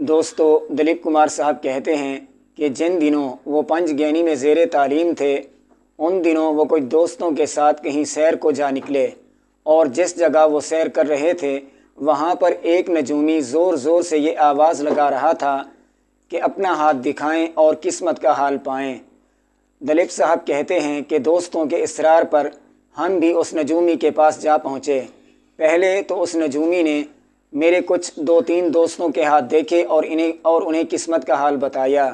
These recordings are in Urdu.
دوستو، دلیپ کمار صاحب کہتے ہیں کہ جن دنوں وہ پنجگینی میں زیر تعلیم تھے ان دنوں وہ کچھ دوستوں کے ساتھ کہیں سیر کو جا نکلے اور جس جگہ وہ سیر کر رہے تھے وہاں پر ایک نجومی زور زور سے یہ آواز لگا رہا تھا کہ اپنا ہاتھ دکھائیں اور قسمت کا حال پائیں۔ دلیپ صاحب کہتے ہیں کہ دوستوں کے اصرار پر ہم بھی اس نجومی کے پاس جا پہنچے۔ پہلے تو اس نجومی نے میرے کچھ 2-3 دوستوں کے ہاتھ دیکھے اور انہیں قسمت کا حال بتایا،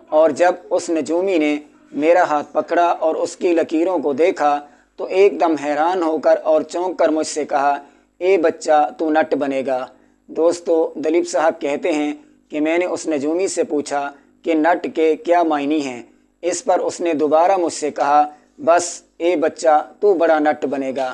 اور جب اس نجومی نے میرا ہاتھ پکڑا اور اس کی لکیروں کو دیکھا تو ایک دم حیران ہو کر اور چونک کر مجھ سے کہا، اے بچہ تو نٹ بنے گا۔ دوستو، دلیپ صاحب کہتے ہیں کہ میں نے اس نجومی سے پوچھا کہ نٹ کے کیا معنی ہیں۔ اس پر اس نے دوبارہ مجھ سے کہا، بس اے بچہ تو بڑا نٹ بنے گا۔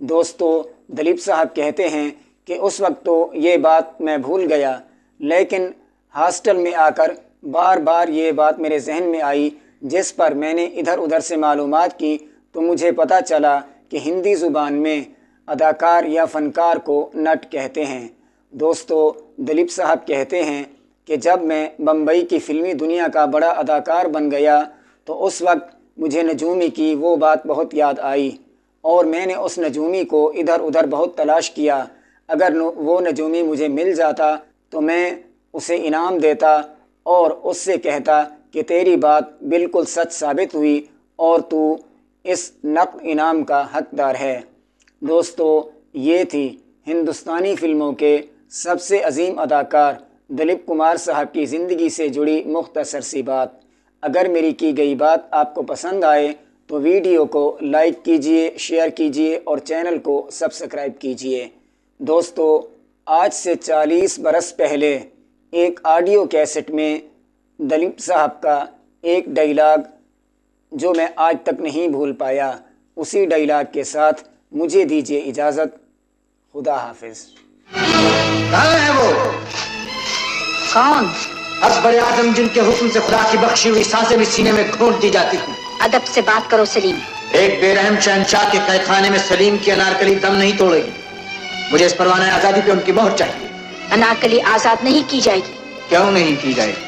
دوستو، دلیپ صاحب کہتے ہیں کہ اس وقت تو یہ بات میں بھول گیا، لیکن ہاسٹل میں آ کر بار بار یہ بات میرے ذہن میں آئی، جس پر میں نے ادھر ادھر سے معلومات کی تو مجھے پتہ چلا کہ ہندی زبان میں اداکار یا فنکار کو نٹ کہتے ہیں۔ دوستو، دلیپ صاحب کہتے ہیں کہ جب میں بمبئی کی فلمی دنیا کا بڑا اداکار بن گیا تو اس وقت مجھے نجومی کی وہ بات بہت یاد آئی اور میں نے اس نجومی کو ادھر ادھر بہت تلاش کیا۔ اگر وہ نجومی مجھے مل جاتا تو میں اسے انعام دیتا اور اس سے کہتا کہ تیری بات بالکل سچ ثابت ہوئی اور تو اس نقد انعام کا حقدار ہے۔ دوستو، یہ تھی ہندوستانی فلموں کے سب سے عظیم اداکار دلیپ کمار صاحب کی زندگی سے جڑی مختصر سی بات۔ اگر میری کی گئی بات آپ کو پسند آئے تو ویڈیو کو لائک کیجئے، شیئر کیجئے اور چینل کو سبسکرائب کیجئے۔ دوستو، آج سے 40 برس پہلے ایک آڈیو کیسٹ میں دلیپ صاحب کا ایک ڈائیلاگ جو میں آج تک نہیں بھول پایا، اسی ڈائیلاگ کے ساتھ مجھے دیجیے اجازت۔ خدا حافظ۔ کہاں ہے وہ؟ کون؟ اکبر اعظم، جن کے حکم سے خدا کی بخشی ہوئی سانسیں بھی سینے میں گھونٹ دی جاتی ہیں۔ ادب سے بات کرو سلیم۔ ایک بے رحم شہنشاہ کے قید خانے میں سلیم کی انارکلی دم نہیں توڑے گی۔ مجھے اس پروانہ آزادی پہ ان کی مہر چاہیے۔ انارکلی آزاد نہیں کی جائے گی۔ کیوں نہیں کی جائے گی؟